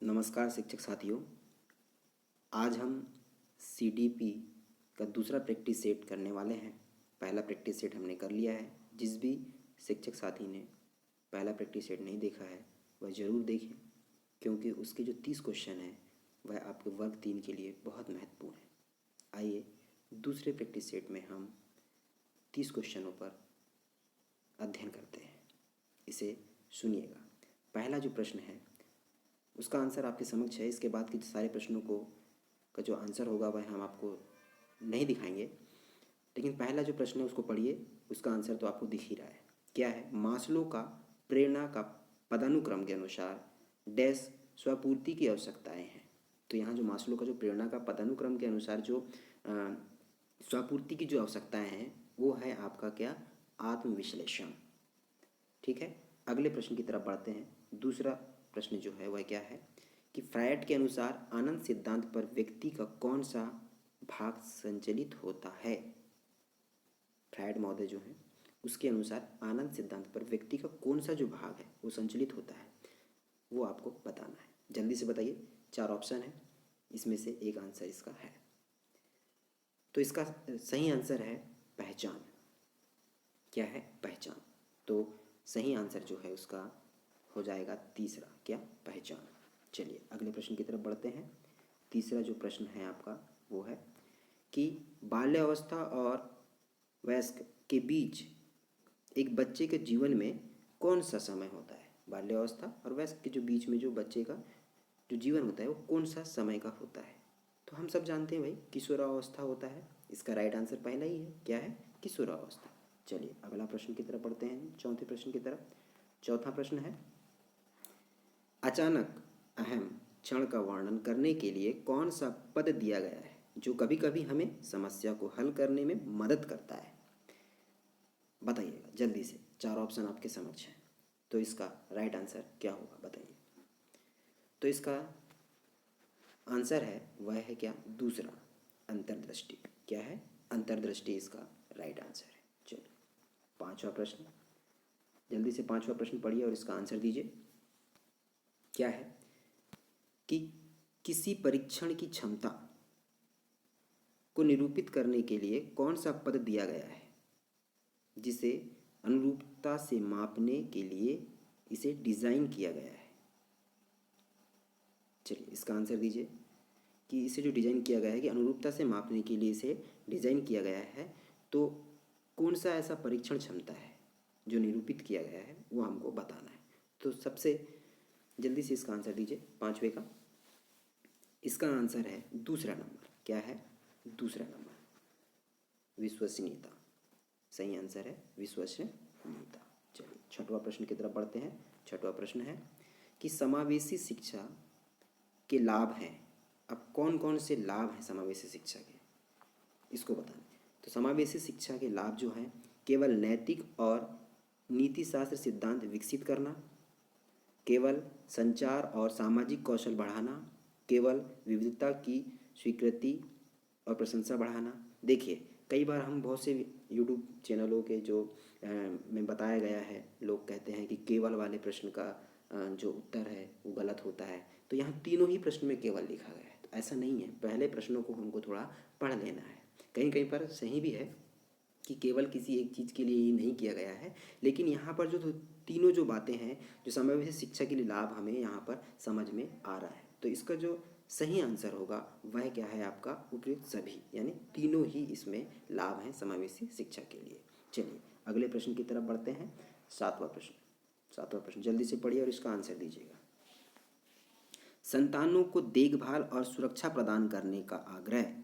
नमस्कार शिक्षक साथियों। आज हम सीडीपी का दूसरा प्रैक्टिस सेट करने वाले हैं। पहला प्रैक्टिस सेट हमने कर लिया है। जिस भी शिक्षक साथी ने पहला प्रैक्टिस सेट नहीं देखा है वह ज़रूर देखें, क्योंकि उसके जो 30 क्वेश्चन हैं वह आपके वर्ग 3 के लिए बहुत महत्वपूर्ण है। आइए दूसरे प्रैक्टिस सेट में हम 30 क्वेश्चनों पर अध्ययन करते हैं। इसे सुनिएगा। पहला जो प्रश्न है उसका आंसर आपके समक्ष है। इसके बाद के सारे प्रश्नों का जो आंसर होगा वह हम आपको नहीं दिखाएंगे, लेकिन पहला जो प्रश्न है उसको पढ़िए। उसका आंसर तो आपको दिख ही रहा है। क्या है? मास्लो का प्रेरणा का पदानुक्रम के अनुसार डैश स्वपूर्ति की आवश्यकताएं हैं। तो यहाँ जो मास्लो का जो प्रेरणा का पदानुक्रम के अनुसार जो स्वपूर्ति की जो आवश्यकताएं हैं वो है आपका क्या? आत्मविश्लेषण। ठीक है, अगले प्रश्न की तरफ बढ़ते हैं। दूसरा प्रश्न जो है वह क्या है कि फ्रायड के अनुसार आनंद सिद्धांत पर व्यक्ति का कौन सा भाग संचलित होता है। फ्रायड महोदय जो है उसके अनुसार आनंद सिद्धांत पर व्यक्ति का कौन सा जो भाग है वो संचलित होता है, वो आपको बताना है। जल्दी से बताइए। 4 ऑप्शन है, इसमें से एक आंसर इसका है। तो इसका सही आंसर है पहचान। क्या है? पहचान। तो सही आंसर जो है उसका हो जाएगा तीसरा, क्या? पहचान। चलिए अगले प्रश्न की तरफ बढ़ते हैं। तीसरा जो प्रश्न है आपका वो है कि बाल्यावस्था और वयस्क के बीच एक बच्चे के जीवन में कौन सा समय होता है। बाल्यावस्था और वयस्क के जो बीच में जो बच्चे का जो जीवन होता है वो कौन सा समय का होता है। तो हम सब जानते हैं भाई, किशोरावस्था होता है। इसका राइट आंसर पहला ही है। क्या है? किशोरावस्था। चलिए अगला प्रश्न की तरफ बढ़ते हैं, चौथे प्रश्न की तरफ। चौथा प्रश्न है, अचानक अहम क्षण का वर्णन करने के लिए कौन सा पद दिया गया है जो कभी कभी हमें समस्या को हल करने में मदद करता है। बताइएगा जल्दी से। 4 ऑप्शन आपके समक्ष हैं। तो इसका राइट आंसर क्या होगा बताइए। तो इसका आंसर है वह है क्या? दूसरा, अंतर्दृष्टि। क्या है? अंतर्दृष्टि इसका राइट आंसर है। चलिए पांचवा प्रश्न, जल्दी से पांचवा प्रश्न पढ़िए और इसका आंसर दीजिए। क्या है कि किसी परीक्षण की क्षमता को निरूपित करने के लिए कौन सा पद दिया गया है जिसे अनुरूपता से मापने के लिए इसे डिज़ाइन किया गया है। चलिए इसका आंसर दीजिए कि इसे जो डिज़ाइन किया गया है कि अनुरूपता से मापने के लिए इसे डिज़ाइन किया गया है, तो कौन सा ऐसा परीक्षण क्षमता है जो निरूपित किया गया है वो हमको बताना है। तो सबसे जल्दी से इसका आंसर दीजिए पांचवे का। इसका आंसर है दूसरा नंबर। क्या है? दूसरा नंबर, विश्वसनीयता। सही आंसर है विश्वसनीयता। चलिए छठवां प्रश्न की तरफ बढ़ते हैं। छठवां प्रश्न है कि समावेशी शिक्षा के लाभ हैं। अब कौन कौन से लाभ हैं समावेशी शिक्षा के, इसको बताना। तो समावेशी शिक्षा के लाभ जो हैं, केवल नैतिक और नीति शास्त्र सिद्धांत विकसित करना, केवल संचार और सामाजिक कौशल बढ़ाना, केवल विविधता की स्वीकृति और प्रशंसा बढ़ाना। देखिए कई बार हम बहुत से यूट्यूब चैनलों के जो में बताया गया है, लोग कहते हैं कि केवल वाले प्रश्न का जो उत्तर है वो गलत होता है। तो यहाँ तीनों ही प्रश्न में केवल लिखा गया है, तो ऐसा नहीं है। पहले प्रश्नों को हमको थोड़ा पढ़ लेना है। कहीं कहीं पर सही भी है कि केवल किसी एक चीज़ के लिए ही नहीं किया गया है, लेकिन यहाँ पर जो तीनों जो बातें हैं जो समावेशी शिक्षा के लिए लाभ हमें यहाँ पर समझ में आ रहा है। तो इसका जो सही आंसर होगा वह क्या है आपका? उपयुक्त सभी, यानी तीनों ही इसमें लाभ हैं समावेशी शिक्षा के लिए। चलिए अगले प्रश्न की तरफ बढ़ते हैं। सातवां प्रश्न। सातवां प्रश्न जल्दी से पढ़िए और इसका आंसर दीजिएगा। संतानों को देखभाल और सुरक्षा प्रदान करने का आग्रह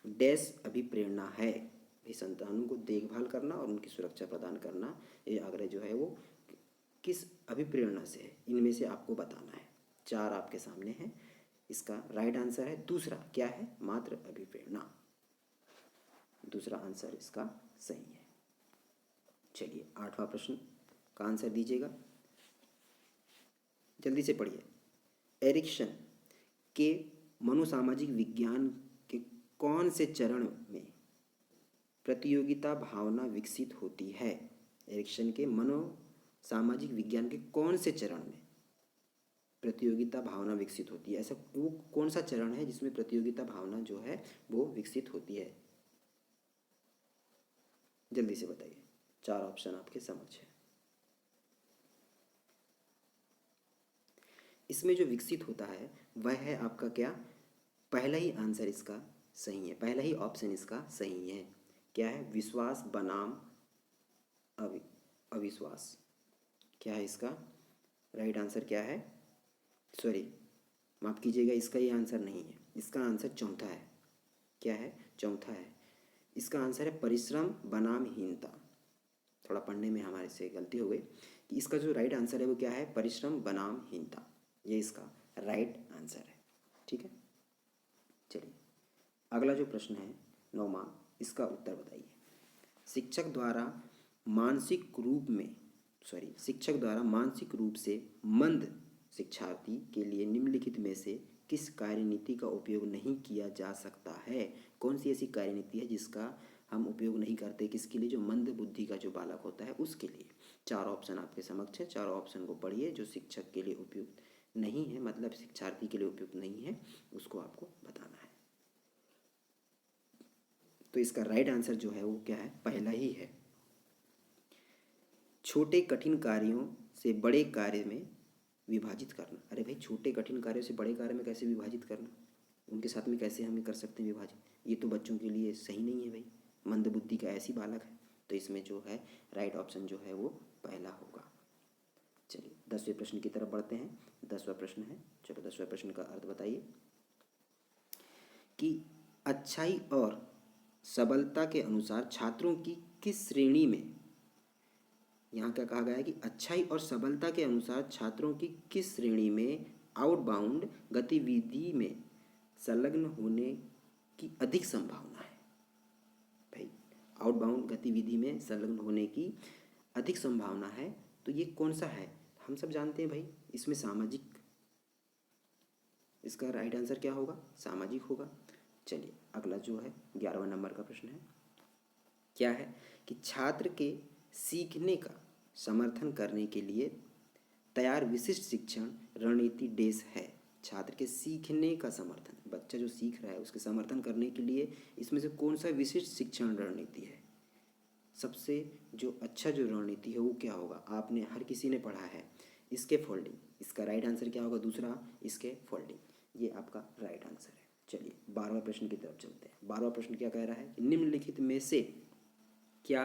डैश अभिप्रेरणा है। भाई संतानों को देखभाल करना और उनकी सुरक्षा प्रदान करना, ये आग्रह जो है वो किस अभिप्रेरणा से है, इनमें से आपको बताना है। 4 आपके सामने है। इसका राइट आंसर है दूसरा। क्या है? मात्र अभिप्रेरणा। दूसरा आंसर इसका सही है। चलिए 8वां प्रश्न का आंसर दीजिएगा, जल्दी से पढ़िए। एरिक्सन के मनोसामाजिक विज्ञान के कौन से चरण में प्रतियोगिता भावना विकसित होती है। एरिक्सन के मनोसामाजिक विज्ञान के कौन से चरण में प्रतियोगिता भावना विकसित होती है। ऐसा वो कौन सा चरण है जिसमें प्रतियोगिता भावना जो है वो विकसित होती है? जल्दी से बताइए, 4 ऑप्शन आपके समक्ष है। इसमें जो विकसित होता है वह है आपका क्या? पहला ही आंसर इसका सही है, पहला ही ऑप्शन इसका सही है। क्या है? विश्वास बनाम अविश्वास। क्या है इसका राइट आंसर? क्या है? सॉरी, माफ़ कीजिएगा, इसका ये आंसर नहीं है, इसका आंसर चौथा है। क्या है? चौथा है। इसका आंसर है परिश्रम बनाम हीनता। थोड़ा पढ़ने में हमारे से गलती हो गई कि इसका जो राइट आंसर है वो क्या है? परिश्रम बनाम हीनता, ये इसका राइट आंसर है। ठीक है, चलिए अगला जो प्रश्न है 9वां, इसका उत्तर बताइए। शिक्षक द्वारा शिक्षक द्वारा मानसिक रूप से मंद शिक्षार्थी के लिए निम्नलिखित में से किस कार्यनीति का उपयोग नहीं किया जा सकता है? कौन सी ऐसी कार्यनीति है जिसका हम उपयोग नहीं करते किसके लिए? जो मंद बुद्धि का जो बालक होता है उसके लिए। 4 ऑप्शन आपके समक्ष है, 4 ऑप्शन को पढ़िए। जो शिक्षक के लिए उपयुक्त नहीं है, मतलब शिक्षार्थी के लिए उपयुक्त नहीं है, उसको आपको बताना है। तो इसका राइट आंसर जो है वो क्या है? पहला ही है। छोटे कठिन कार्यों से बड़े कार्य में विभाजित करना। अरे भाई, छोटे कठिन कार्यों से बड़े कार्य में कैसे विभाजित करना? उनके साथ में कैसे हम कर सकते हैं विभाजित? ये तो बच्चों के लिए सही नहीं है भाई, मंद बुद्धि का ऐसी बालक है। तो इसमें जो है राइट ऑप्शन जो है वो पहला होगा। चलिए 10वें प्रश्न की तरफ बढ़ते हैं। 10वां प्रश्न है, चलो 10वें प्रश्न का अर्थ बताइए कि अच्छाई और सबलता के अनुसार छात्रों की किस श्रेणी में, यहाँ क्या कहा गया है कि अच्छाई और सबलता के अनुसार छात्रों की किस श्रेणी में आउटबाउंड गतिविधि में संलग्न होने की अधिक संभावना है? भाई, आउटबाउंड गतिविधि में संलग्न होने की अधिक संभावना है, तो ये कौन सा है? हम सब जानते हैं भाई, इसमें सामाजिक, इसका राइट आंसर क्या होगा? सामाजिक होगा। चलिए अगला जो है 11वां नंबर का प्रश्न है। क्या है कि छात्र के सीखने का समर्थन करने के लिए तैयार विशिष्ट शिक्षण रणनीति डेस है। छात्र के सीखने का समर्थन, बच्चा जो सीख रहा है उसके समर्थन करने के लिए इसमें से कौन सा विशिष्ट शिक्षण रणनीति है? सबसे जो अच्छा जो रणनीति है वो क्या होगा? आपने हर किसी ने पढ़ा है, इसके फोल्डिंग। इसका राइट आंसर क्या होगा? दूसरा, इसके फोल्डिंग, ये आपका राइट आंसर है। चलिए 12वें प्रश्न की तरफ चलते हैं। 12वां प्रश्न क्या कह रहा है कि निम्नलिखित में से क्या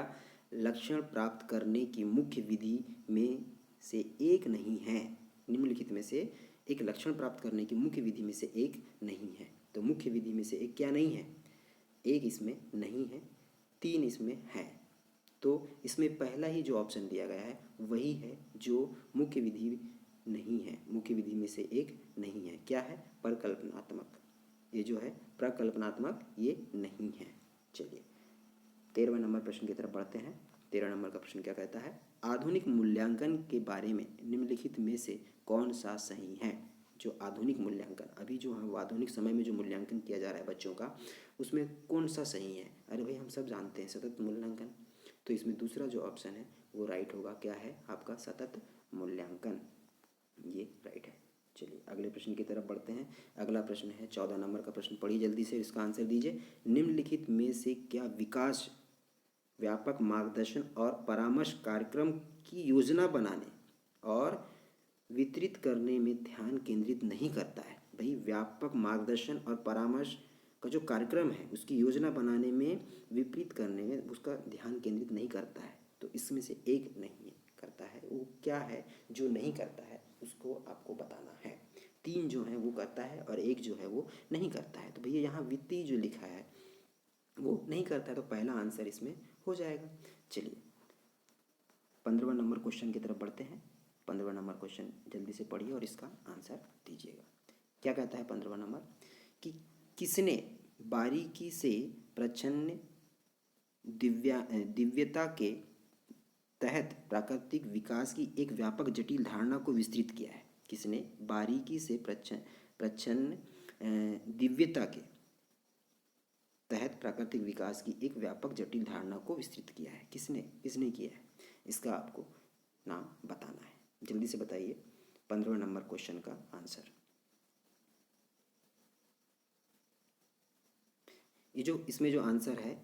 लक्षण प्राप्त करने की मुख्य विधि में से एक नहीं है? निम्नलिखित में से एक लक्षण प्राप्त करने की मुख्य विधि में से एक नहीं है। तो मुख्य विधि में से एक क्या नहीं है? एक इसमें नहीं है, 3 इसमें है। तो इसमें पहला ही जो ऑप्शन दिया गया है वही है जो मुख्य विधि नहीं है, मुख्य विधि में से एक नहीं है। क्या है? प्रकल्पनात्मक। ये जो है प्रकल्पनात्मक, ये नहीं है। चलिए 13वें नंबर प्रश्न की तरफ बढ़ते हैं। 13 नंबर का प्रश्न क्या कहता है? आधुनिक मूल्यांकन के बारे में निम्नलिखित में से कौन सा सही है? जो आधुनिक मूल्यांकन, अभी जो है आधुनिक समय में जो मूल्यांकन किया जा रहा है बच्चों का, उसमें कौन सा सही है? अरे भाई, हम सब जानते हैं सतत मूल्यांकन। तो इसमें दूसरा जो ऑप्शन है वो राइट होगा। क्या है आपका? सतत मूल्यांकन, ये राइट है। चलिए अगले प्रश्न की तरफ बढ़ते हैं। अगला प्रश्न है 14 नंबर का प्रश्न, पढ़िए जल्दी से, इसका आंसर दीजिए। निम्नलिखित में से क्या विकास व्यापक मार्गदर्शन और परामर्श कार्यक्रम की योजना बनाने और वितरित करने में ध्यान केंद्रित नहीं करता है? भाई, व्यापक मार्गदर्शन और परामर्श का जो कार्यक्रम है उसकी योजना बनाने में, विपरीत करने में उसका ध्यान केंद्रित नहीं करता है। तो इसमें से एक नहीं करता है, वो क्या है जो नहीं करता है उसको आपको बताना है। 3 जो है वो करता है और एक जो है वो नहीं करता है। तो भैया यहाँ वित्तीय जो लिखा है वो नहीं करता है, तो पहला आंसर इसमें हो जाएगा। चलिए 15वां नंबर क्वेश्चन की तरफ बढ़ते हैं। 15वां नंबर क्वेश्चन जल्दी से पढ़िए और इसका आंसर दीजिएगा। क्या कहता है 15वां नंबर कि किसने बारीकी से प्रच्छन्न दिव्यता के तहत प्राकृतिक विकास की एक व्यापक जटिल धारणा को विस्तृत किया है? किसने बारीकी से प्रच्छन्न दिव्यता के तहत प्राकृतिक विकास की एक व्यापक जटिल धारणा को विस्तृत किया है? किसने किया है? इसका आपको नाम बताना है, जल्दी से बताइए। 15वें नंबर क्वेश्चन का आंसर। ये जो इसमें जो आंसर है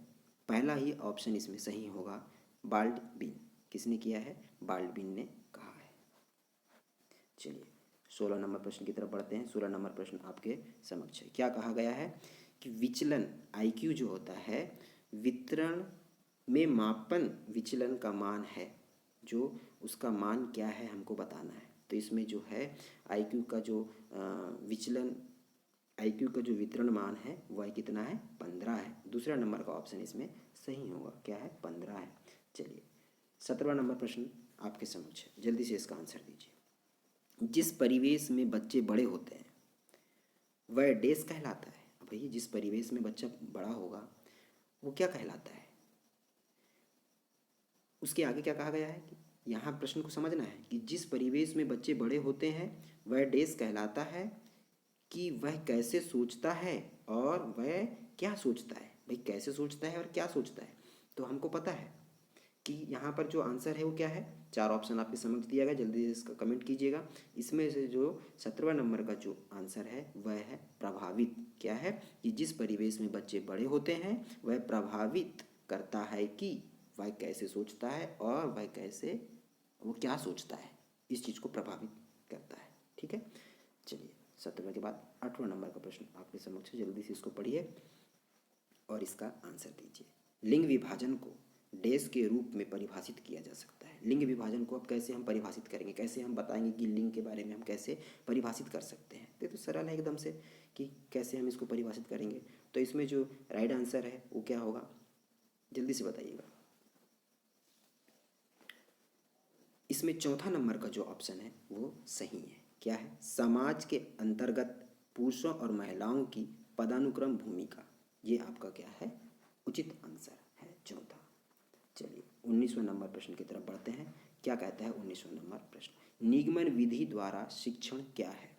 पहला ही ऑप्शन इसमें सही होगा, बाल्डबिन। किसने किया है? बाल्डबिन ने कहा है। चलिए 16 नंबर प्रश्न की तरफ बढ़ते हैं। 16 नंबर प्रश्न आपके समक्ष है। क्या कहा गया है कि विचलन आईक्यू जो होता है वितरण में मापन विचलन का मान है, जो उसका मान क्या है हमको बताना है। तो इसमें जो है आईक्यू का जो विचलन आईक्यू का जो वितरण मान है वह कितना है? 15 है। दूसरा नंबर का ऑप्शन इसमें सही होगा। क्या है? 15 है। चलिए 17वां नंबर प्रश्न आपके समक्ष है, जल्दी से इसका आंसर दीजिए। जिस परिवेश में बच्चे बड़े होते हैं वह डेस कहलाता है। अब भैया जिस परिवेश में बच्चा बड़ा होगा वो क्या कहलाता है? उसके आगे क्या कहा गया है कि यहाँ प्रश्न को समझना है कि जिस परिवेश में बच्चे बड़े होते हैं वह डेस कहलाता है कि वह कैसे सोचता है और वह क्या सोचता है। भाई कैसे सोचता है और क्या सोचता है तो हमको पता है कि यहाँ पर जो आंसर है वो क्या है। 4 ऑप्शन आपके समझ दिया गया, जल्दी से इसका कमेंट कीजिएगा। इसमें से जो 17वां नंबर का जो आंसर है वह है प्रभावित। क्या है कि जिस परिवेश में बच्चे बड़े होते हैं वह प्रभावित करता है कि वह कैसे सोचता है और वो क्या सोचता है, इस चीज़ को प्रभावित करता है। ठीक है। चलिए 17 के बाद 8वां नंबर का प्रश्न आपके समक्ष, जल्दी से इसको पढ़िए और इसका आंसर दीजिए। लिंग विभाजन को डेस के रूप में परिभाषित किया जा सकता है। लिंग विभाजन को अब कैसे हम परिभाषित करेंगे, कैसे हम बताएंगे कि लिंग के बारे में हम कैसे परिभाषित कर सकते हैं। तो सरल है एकदम से कि कैसे हम इसको परिभाषित करेंगे। तो इसमें जो राइट आंसर है वो क्या होगा, जल्दी से बताइएगा। इसमें चौथा नंबर का जो ऑप्शन है वो सही है। क्या है? समाज के अंतर्गत पुरुषों और महिलाओं की पदानुक्रम भूमिका, ये आपका क्या है? उचित आंसर है चौथा। चलिए 19वें नंबर प्रश्न की तरफ बढ़ते हैं। क्या कहता है 19वां नंबर प्रश्न? निगमन विधि द्वारा शिक्षण क्या है?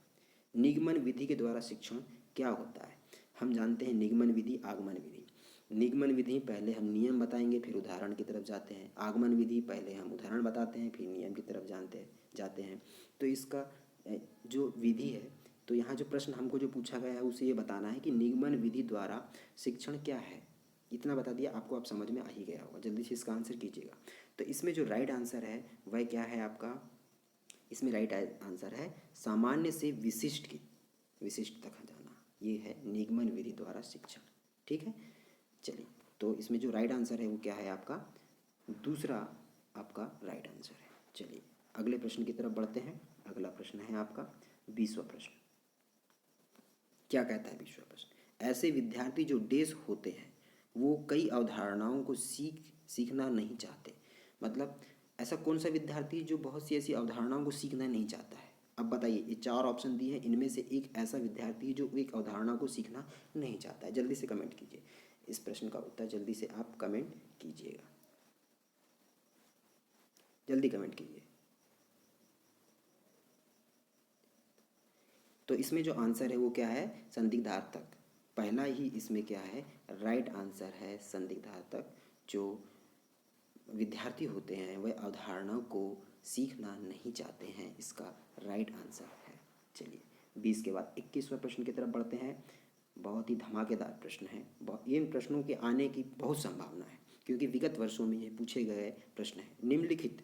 निगमन विधि के द्वारा शिक्षण क्या होता है? हम जानते हैं निगमन विधि, आगमन विधि। निगमन विधि पहले हम नियम बताएंगे फिर उदाहरण की तरफ जाते हैं। आगमन विधि पहले हम उदाहरण बताते हैं फिर नियम की तरफ जाते हैं। तो इसका जो विधि है, तो यहाँ जो प्रश्न हमको जो पूछा गया है उसे ये बताना है कि निगमन विधि द्वारा शिक्षण क्या है। इतना बता दिया आपको, आप समझ में आ ही गया होगा। जल्दी से इसका आंसर कीजिएगा। तो इसमें जो राइट आंसर है वह क्या है आपका? इसमें राइट आंसर है सामान्य से विशिष्ट की विशिष्ट तक जाना, ये है निगमन विधि द्वारा शिक्षण। ठीक है। चलिए तो इसमें जो राइट आंसर है वो क्या है आपका? दूसरा आपका राइट आंसर है। चलिए अगले प्रश्न की तरफ बढ़ते हैं। अगला प्रश्न है आपका 20वां प्रश्न। क्या कहता है 20वां प्रश्न? ऐसे विद्यार्थी जो डेस होते हैं वो कई अवधारणाओं को सीखना नहीं चाहते। मतलब ऐसा कौन सा विद्यार्थी जो बहुत सी ऐसी अवधारणाओं को सीखना नहीं चाहता है? अब बताइए, ये 4 ऑप्शन दिए हैं, इनमें से एक ऐसा विद्यार्थी जो एक अवधारणा को सीखना नहीं चाहता है। जल्दी से कमेंट कीजिए इस प्रश्न का उत्तर, जल्दी से आप कमेंट कीजिएगा, जल्दी कमेंट कीजिए। तो इसमें जो आंसर है वो क्या है? संदिग्धार्थक। पहला ही इसमें क्या है? राइट आंसर है संदिग्धार्थक। जो विद्यार्थी होते हैं वह अवधारणाओं को सीखना नहीं चाहते हैं, इसका राइट आंसर है। चलिए 20 के बाद 21वां प्रश्न की तरफ बढ़ते हैं। बहुत ही धमाकेदार प्रश्न है। इन प्रश्नों के आने की बहुत संभावना है क्योंकि विगत वर्षों में ये पूछे गए प्रश्न हैं। निम्नलिखित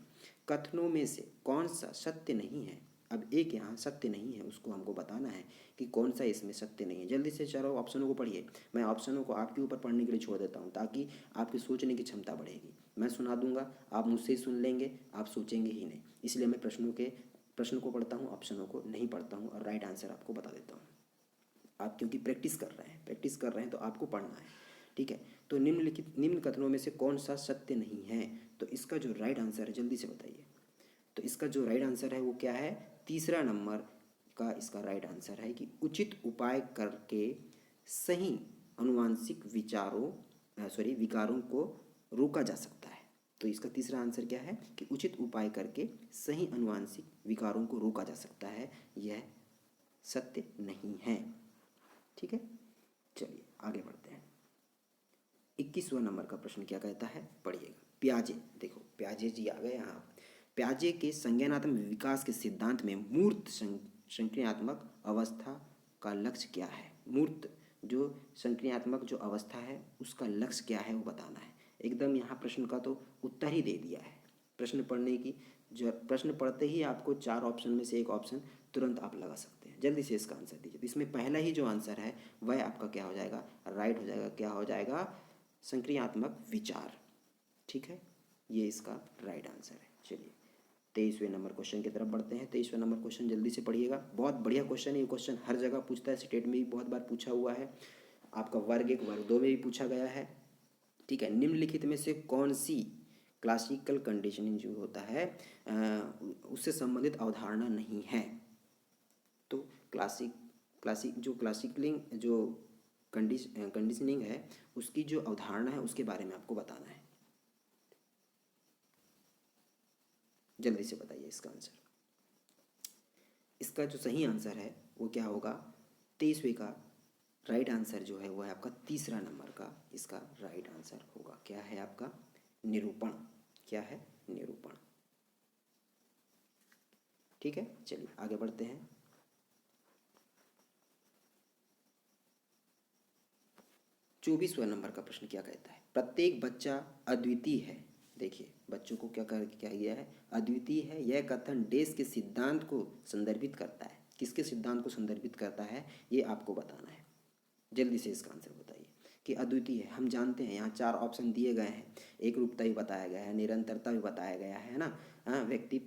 कथनों में से कौन सा सत्य नहीं है? अब एक यहाँ सत्य नहीं है, उसको हमको बताना है कि कौन सा इसमें सत्य नहीं है। जल्दी से चारों ऑप्शनों को पढ़िए। मैं ऑप्शनों को आपके ऊपर पढ़ने के लिए छोड़ देता हूँ ताकि आपकी सोचने की क्षमता बढ़ेगी। मैं सुना दूंगा, आप मुझसे ही सुन लेंगे, आप सोचेंगे ही नहीं। इसलिए मैं प्रश्न को पढ़ता हूँ, ऑप्शनों को नहीं पढ़ता हूँ और राइट आंसर आपको बता देता हूँ। आप क्योंकि प्रैक्टिस कर रहे हैं तो आपको पढ़ना है। ठीक है। तो निम्न कथनों में से कौन सा सत्य नहीं है? तो इसका जो राइट आंसर है जल्दी से बताइए। तो इसका जो राइट आंसर है वो क्या है? तीसरा नंबर का इसका राइट आंसर है कि उचित उपाय करके सही अनुवांशिक विकारों को रोका जा सकता है। तो इसका तीसरा आंसर क्या है कि उचित उपाय करके सही अनुवांशिक विकारों को रोका जा सकता है। यह सत्य नहीं है। ठीक है। चलिए आगे बढ़ते हैं। 21वां नंबर का प्रश्न क्या कहता है, पढ़िएगा। प्याजे, देखो प्याजे जी आ गए यहाँ। प्याजे के संज्ञानात्मक विकास के सिद्धांत में मूर्त संक्रियात्मक अवस्था का लक्ष्य क्या है। मूर्त जो संक्रियात्मक जो अवस्था है उसका लक्ष्य क्या है वो बताना है। एकदम यहाँ प्रश्न का तो उत्तर ही दे दिया है। प्रश्न पढ़ने की जो प्रश्न पढ़ते ही आपको 4 ऑप्शन में से एक ऑप्शन तुरंत आप लगा सकते हैं। जल्दी से इसका आंसर दीजिए। तो इसमें पहला ही जो आंसर है वह आपका क्या हो जाएगा, राइट हो जाएगा। क्या हो जाएगा, संक्रियात्मक विचार। ठीक है, ये इसका राइट आंसर है। चलिए 23वें नंबर क्वेश्चन की तरफ बढ़ते हैं। 23वां नंबर क्वेश्चन जल्दी से पढ़िएगा, बहुत बढ़िया क्वेश्चन है। ये क्वेश्चन हर जगह पूछता है, स्टेट में भी बहुत बार पूछा हुआ है, आपका वर्ग 1 वर्ग 2 में भी पूछा गया है। ठीक है, निम्नलिखित में से कौन सी क्लासिकल कंडीशनिंग जो होता है उससे संबंधित अवधारणा नहीं है। तो क्लासिकलिंग जो कंडीशनिंग है उसकी जो अवधारणा है उसके बारे में आपको बताना है। जल्दी से बताइए इसका आंसर। इसका जो सही आंसर है वो क्या होगा, 23वें का राइट आंसर जो है वो है आपका 3रा नंबर का इसका राइट आंसर होगा। क्या है आपका, निरूपण। क्या है, निरूपण। ठीक है, चलिए आगे बढ़ते हैं। चौबीसवां नंबर का प्रश्न क्या कहता है, प्रत्येक बच्चा अद्वितीय है। देखिए बच्चों को क्या किया है, अद्वितीय है। यह कथन डेस के सिद्धांत को संदर्भित करता है। किसके सिद्धांत को संदर्भित करता है ये आपको बताना है। जल्दी से इसका आंसर बताइए कि अद्वितीय है। हम जानते हैं यहाँ 4 ऑप्शन दिए गए हैं, एक रूपता भी बताया गया है, निरंतरता भी बताया गया है ना, हाँ, व्यक्ति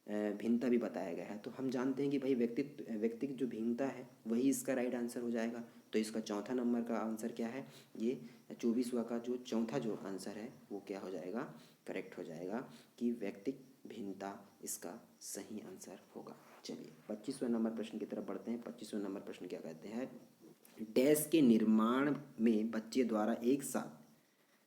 भिन्नता भी बताया गया है। तो हम जानते हैं कि भाई व्यक्ति की जो भिन्नता है वही इसका राइट आंसर हो जाएगा। तो इसका चौथा नंबर का आंसर क्या है, ये 24वां का जो चौथा जो आंसर है वो क्या हो जाएगा, करेक्ट हो जाएगा कि व्यक्तिक भिन्नता इसका सही आंसर होगा। चलिए 25वें नंबर प्रश्न की तरफ बढ़ते हैं। 25वें नंबर प्रश्न क्या कहते हैं, डैश के निर्माण में बच्चे द्वारा एक साथ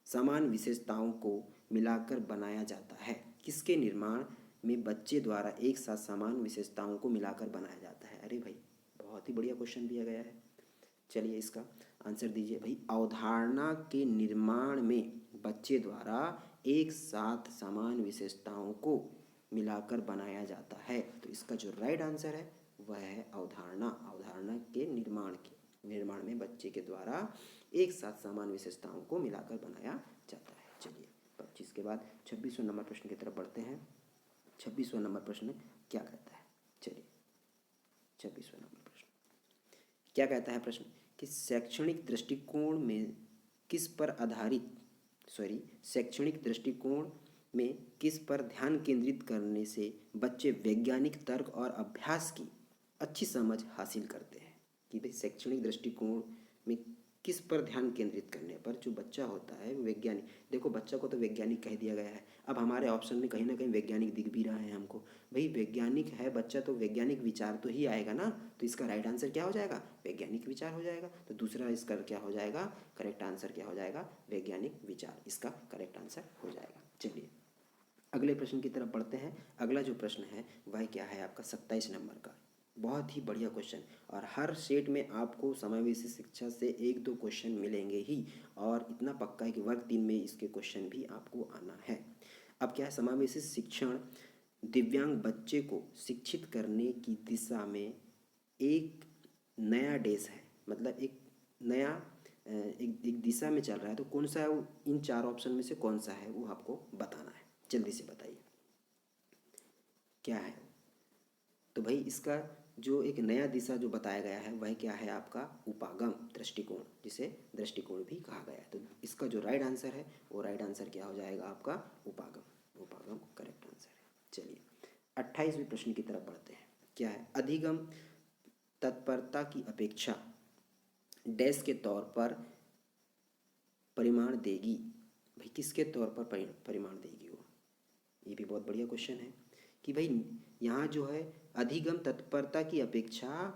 समान विशेषताओं को मिलाकर बनाया जाता है। किसके निर्माण में बच्चे द्वारा एक साथ समान विशेषताओं को मिलाकर बनाया जाता है। अरे भाई बहुत ही बढ़िया क्वेश्चन दिया गया है। चलिए इसका आंसर दीजिए भाई। अवधारणा के निर्माण में बच्चे द्वारा एक साथ समान विशेषताओं को मिलाकर बनाया जाता है। तो इसका जो राइट आंसर है वह है अवधारणा। अवधारणा के निर्माण में बच्चे के द्वारा एक साथ समान विशेषताओं को मिलाकर बनाया जाता है। चलिए 25 के बाद 26वें नंबर प्रश्न की तरफ बढ़ते हैं। 26वां नंबर प्रश्न क्या कहता है, चलिए 26वां नंबर प्रश्न क्या कहता है, प्रश्न कि शैक्षणिक दृष्टिकोण में किस पर ध्यान केंद्रित करने से बच्चे वैज्ञानिक तर्क और अभ्यास की अच्छी समझ हासिल करते हैं। कि भाई शैक्षणिक दृष्टिकोण में किस पर ध्यान केंद्रित करने पर जो बच्चा होता है वो वैज्ञानिक, देखो बच्चा को तो वैज्ञानिक कह दिया गया है, अब हमारे ऑप्शन में कहीं ना कहीं वैज्ञानिक दिख भी रहा है हमको। भाई वैज्ञानिक है बच्चा तो वैज्ञानिक विचार तो ही आएगा ना, तो इसका राइट आंसर क्या हो जाएगा, वैज्ञानिक विचार हो जाएगा। तो दूसरा इसका क्या हो जाएगा, करेक्ट आंसर क्या हो जाएगा, वैज्ञानिक विचार इसका करेक्ट आंसर हो जाएगा। चलिए अगले प्रश्न की तरफ बढ़ते हैं। अगला जो प्रश्न है वह क्या है आपका 27 नंबर का। बहुत ही बढ़िया क्वेश्चन, और हर सेट में आपको समावेशी शिक्षा से 1-2 क्वेश्चन मिलेंगे ही, और इतना पक्का है कि वर्ग 3 में इसके क्वेश्चन भी आपको आना है। अब क्या है, समावेशी शिक्षण दिव्यांग बच्चे को शिक्षित करने की दिशा में एक नया डेस है, मतलब एक नया एक दिशा में चल रहा है। तो कौन सा है वो, इन 4 ऑप्शन में से कौन सा है वो आपको बताना है। जल्दी से बताइए क्या है। तो भाई इसका जो एक नया दिशा जो बताया गया है वह क्या है आपका, उपागम दृष्टिकोण, जिसे दृष्टिकोण भी कहा गया है। तो इसका जो राइट आंसर है वो राइट आंसर क्या हो जाएगा आपका, उपागम। उपागम करेक्ट आंसर है। चलिए 28वें प्रश्न की तरफ बढ़ते हैं। क्या है, अधिगम तत्परता की अपेक्षा डैश के तौर पर परिमाण देगी। भाई किसके तौर पर परिमाण देगी वो, ये भी बहुत बढ़िया क्वेश्चन है कि भाई यहाँ जो है अधिगम तत्परता की अपेक्षा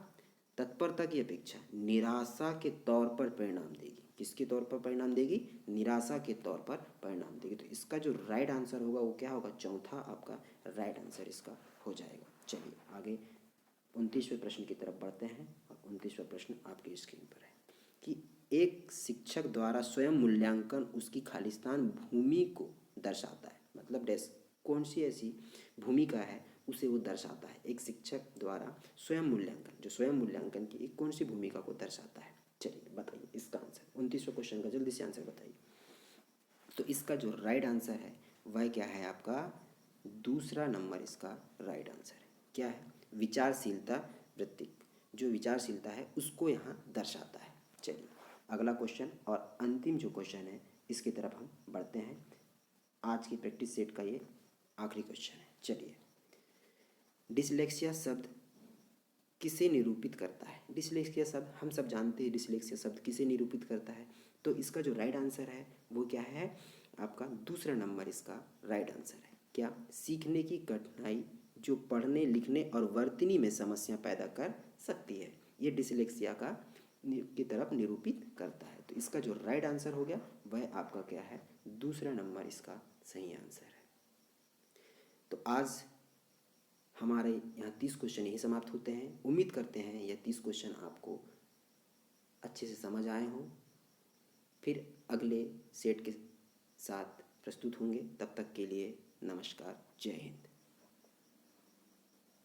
निराशा के तौर पर परिणाम देगी। किसके तौर पर परिणाम देगी, निराशा के तौर पर परिणाम देगी। तो इसका जो राइट आंसर होगा वो क्या होगा, चौथा आपका राइट आंसर इसका हो जाएगा। चलिए आगे 29वें प्रश्न की तरफ बढ़ते हैं, और 29वां प्रश्न आपकी स्क्रीन पर है कि एक शिक्षक द्वारा स्वयं मूल्यांकन उसकी खालिस्तान भूमि को दर्शाता है। मतलब कौन सी ऐसी भूमिका है उसे वो दर्शाता है। एक शिक्षक द्वारा स्वयं मूल्यांकन, जो स्वयं मूल्यांकन की एक कौन सी भूमिका को दर्शाता है। चलिए बताइए इसका आंसर। 29वां क्वेश्चन का जल्दी से आंसर बताइए। तो इसका जो राइट आंसर है वह क्या है आपका, दूसरा नंबर इसका राइट आंसर है। क्या है, विचारशीलता वृत्ति, जो विचारशीलता है उसको यहाँ दर्शाता है। चलिए अगला क्वेश्चन और अंतिम जो क्वेश्चन है इसकी तरफ हम बढ़ते हैं। आज की प्रैक्टिस सेट का ये आखिरी क्वेश्चन है। चलिए, डिसलेक्सिया शब्द किसे निरूपित करता है। डिसलेक्सिया शब्द हम सब जानते हैं, डिसलेक्सिया शब्द किसे निरूपित करता है। तो इसका जो राइट आंसर है वो क्या है आपका, दूसरा नंबर इसका राइट आंसर है। क्या, सीखने की कठिनाई जो पढ़ने लिखने और वर्तनी में समस्या पैदा कर सकती है, ये डिसलेक्सिया का की तरफ निरूपित करता है। तो इसका जो राइट आंसर हो गया वह आपका क्या है, दूसरा नंबर इसका सही आंसर है। तो आज हमारे यहाँ 30 क्वेश्चन यही समाप्त होते हैं। उम्मीद करते हैं यह 30 क्वेश्चन आपको अच्छे से समझ आए हों। फिर अगले सेट के साथ प्रस्तुत होंगे। तब तक के लिए नमस्कार, जय हिंद।